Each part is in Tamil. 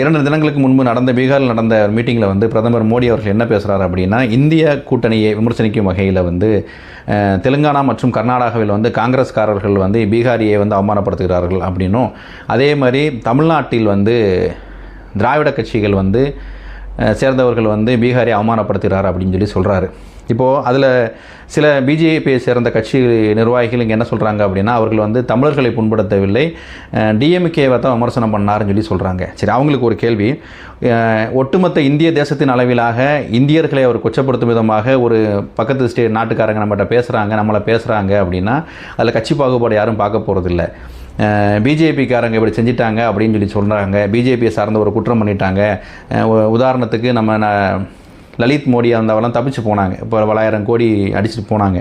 2 தினங்களுக்கு முன்பு நடந்த பீகாரில் நடந்த மீட்டிங்கில் வந்து பிரதமர் மோடி அவர்கள் என்ன பேசுகிறார் அப்படின்னா, இந்திய கூட்டணியை விமர்சனிக்கும் வகையில் வந்து தெலுங்கானா மற்றும் கர்நாடகாவில் வந்து காங்கிரஸ்காரர்கள் வந்து பீகாரியை வந்து அவமானப்படுத்துகிறார்கள் அப்படின்னும், அதே மாதிரி தமிழ்நாட்டில் வந்து திராவிட கட்சிகள் வந்து சேர்ந்தவர்கள் வந்து பீகாரை அவமானப்படுத்துகிறார் அப்படின்னு சொல்லி சொல்கிறாரு. இப்போது அதில் சில பிஜேபியை சேர்ந்த கட்சி நிர்வாகிகள் இங்கே என்ன சொல்கிறாங்க அப்படின்னா, அவர்கள் வந்து தமிழர்களை புண்படுத்தவில்லை, டிஎம்கேவை தான் விமர்சனம் பண்ணாருன்னு சொல்லி சொல்கிறாங்க. சரி, அவங்களுக்கு ஒரு கேள்வி. ஒட்டுமொத்த இந்திய தேசத்தின் அளவிலாக இந்தியர்களை அவர் கொச்சப்படுத்தும் விதமாக ஒரு பக்கத்து நாட்டுக்காரங்க நம்மகிட்ட பேசுகிறாங்க, நம்மளை பேசுகிறாங்க அப்படின்னா அதில் கட்சி பாகுபாடு யாரும் பார்க்க போகிறதில்ல. பிஜேபிக்காரங்க இப்படி செஞ்சிட்டாங்க அப்படின்னு சொல்லி சொல்கிறாங்க, பிஜேபியை சார்ந்த ஒரு குற்றம் பண்ணிட்டாங்க. உதாரணத்துக்கு நம்ம லலித் மோடி அந்தவெல்லாம் தப்பிச்சு போனாங்க, இப்போ 1000 கோடி அடிச்சுட்டு போனாங்க.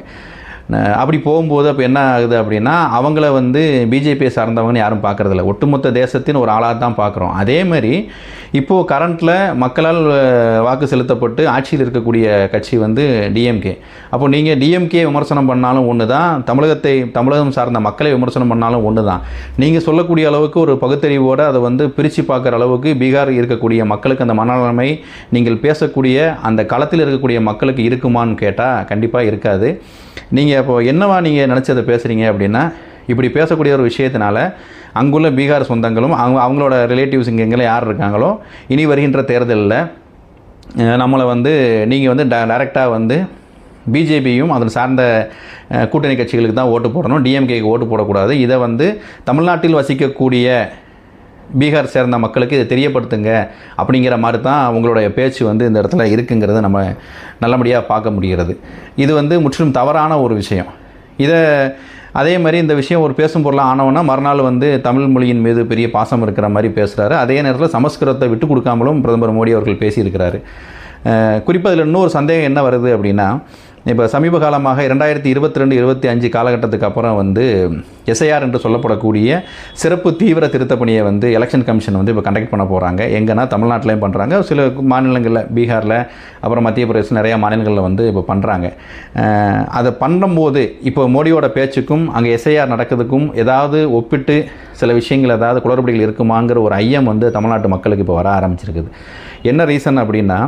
அப்படி போகும்போது அப்போ என்ன ஆகுது அப்படின்னா, அவங்கள வந்து பிஜேபியை சார்ந்தவங்கன்னு யாரும் பார்க்குறதில்ல, ஒட்டுமொத்த தேசத்தின் ஒரு ஆளாக தான் பார்க்குறோம். அதேமாதிரி இப்போது கரண்ட்டில் மக்களால் வாக்கு செலுத்தப்பட்டு ஆட்சியில் இருக்கக்கூடிய கட்சி வந்து டிஎம்கே. அப்போ நீங்கள் டிஎம்கே விமர்சனம் பண்ணாலும் ஒன்று தான், தமிழகம் சார்ந்த மக்களை விமர்சனம் பண்ணாலும் ஒன்று தான். நீங்கள் சொல்லக்கூடிய அளவுக்கு ஒரு பகுத்தறிவோடு அதை வந்து பிரித்து பார்க்குற அளவுக்கு பீகார் இருக்கக்கூடிய மக்களுக்கு அந்த மனநிலைமை நீங்கள் பேசக்கூடிய அந்த களத்தில் இருக்கக்கூடிய மக்களுக்கு இருக்குமான்னு கேட்டால் கண்டிப்பாக இருக்காது. நீங்கள் இப்போ என்னவா நீங்கள் நினச்சதை பேசுகிறீங்க அப்படின்னா, இப்படி பேசக்கூடிய ஒரு விஷயத்தினால அங்குள்ள பீகார் சொந்தங்களும் அவங்களோட ரிலேட்டிவ்ஸ் இங்கெங்கெல்லாம் யார் இருக்காங்களோ, இனி வருகின்ற தேர்தலில் நம்மளை வந்து நீங்கள் வந்து டைரெக்டாக வந்து பிஜேபியும் அதில் சார்ந்த கூட்டணி கட்சிகளுக்கு தான் ஓட்டு போடணும், டிஎம்கேக்கு ஓட்டு போடக்கூடாது. இதை வந்து தமிழ்நாட்டில் வசிக்கக்கூடிய பீகார் சேர்ந்த மக்களுக்கு இதை தெரியப்படுத்துங்க அப்படிங்கிற மாதிரி தான் அவங்களுடைய பேச்சு வந்து இந்த இடத்துல இருக்குங்கிறத நம்ம நல்லபடியாக பார்க்க முடிகிறது. இது வந்து முற்றிலும் தவறான ஒரு விஷயம். அதே மாதிரி இந்த விஷயம் ஒரு பேசும் பொருளாக ஆனவனா மறுநாள் வந்து தமிழ் மொழியின் மீது பெரிய பாசம் இருக்கிற மாதிரி பேசுகிறாரு. அதே நேரத்தில் சமஸ்கிருதத்தை விட்டு கொடுக்காமலும் பிரதமர் மோடி அவர்கள் பேசியிருக்கிறாரு. குறிப்பாக இதில் இன்னொரு சந்தேகம் என்ன வருது அப்படின்னா, இப்போ சமீப காலமாக 2022-25 காலகட்டத்துக்கு அப்புறம் வந்து எஸ்ஐஆர் என்று சொல்லப்படக்கூடிய சிறப்பு தீவிர திருத்தப் பணியை வந்து எலெக்ஷன் கமிஷன் வந்து இப்போ கண்டக்ட் பண்ண போகிறாங்க. எங்கன்னா தமிழ்நாட்டிலையும் பண்ணுறாங்க, சில மாநிலங்களில் பீகாரில், அப்புறம் மத்திய பிரதேசம், நிறையா மாநிலங்களில் வந்து இப்போ பண்ணுறாங்க. அதை பண்ணும்போது இப்போ மோடியோட பேச்சுக்கும் அங்கே எஸ்ஐஆர் நடக்கிறதுக்கும் ஏதாவது ஒப்பிட்டு சில விஷயங்கள் ஏதாவது குளறுபடிகள் இருக்குமாங்கிற ஒரு ஐயம் வந்து தமிழ்நாட்டு மக்களுக்கு இப்போ வர ஆரம்பிச்சிருக்குது. என்ன ரீசன் அப்படின்னா,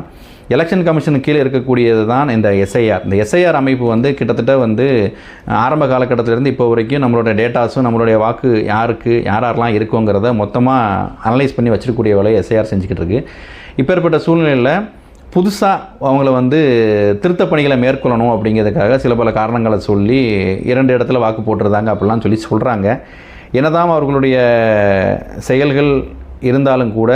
எலெக்ஷன் கமிஷனுக்கு கீழே இருக்கக்கூடியது தான் இந்த எஸ்ஐஆர். இந்த எஸ்ஐஆர் அமைப்பு வந்து கிட்டத்தட்ட வந்து ஆரம்ப காலகட்டத்திலேருந்து இப்போ வரைக்கும் நம்மளோட டேட்டாஸும் நம்மளுடைய வாக்கு யாரெல்லாம் இருக்குங்கிறத மொத்தமாக அனலைஸ் பண்ணி வச்சிருக்கக்கூடிய வேலையை எஸ்ஐஆர் செஞ்சுக்கிட்டு இருக்குது. இப்பேற்பட்ட சூழ்நிலையில் புதுசாக அவங்கள வந்து திருத்தப் பணிகளை மேற்கொள்ளணும் அப்படிங்கிறதுக்காக சில பல காரணங்களை சொல்லி 2 இடத்துல வாக்கு போட்டுருந்தாங்க அப்படிலாம் சொல்லி சொல்கிறாங்க. என்னதான் அவர்களுடைய செயல்கள் இருந்தாலும் கூட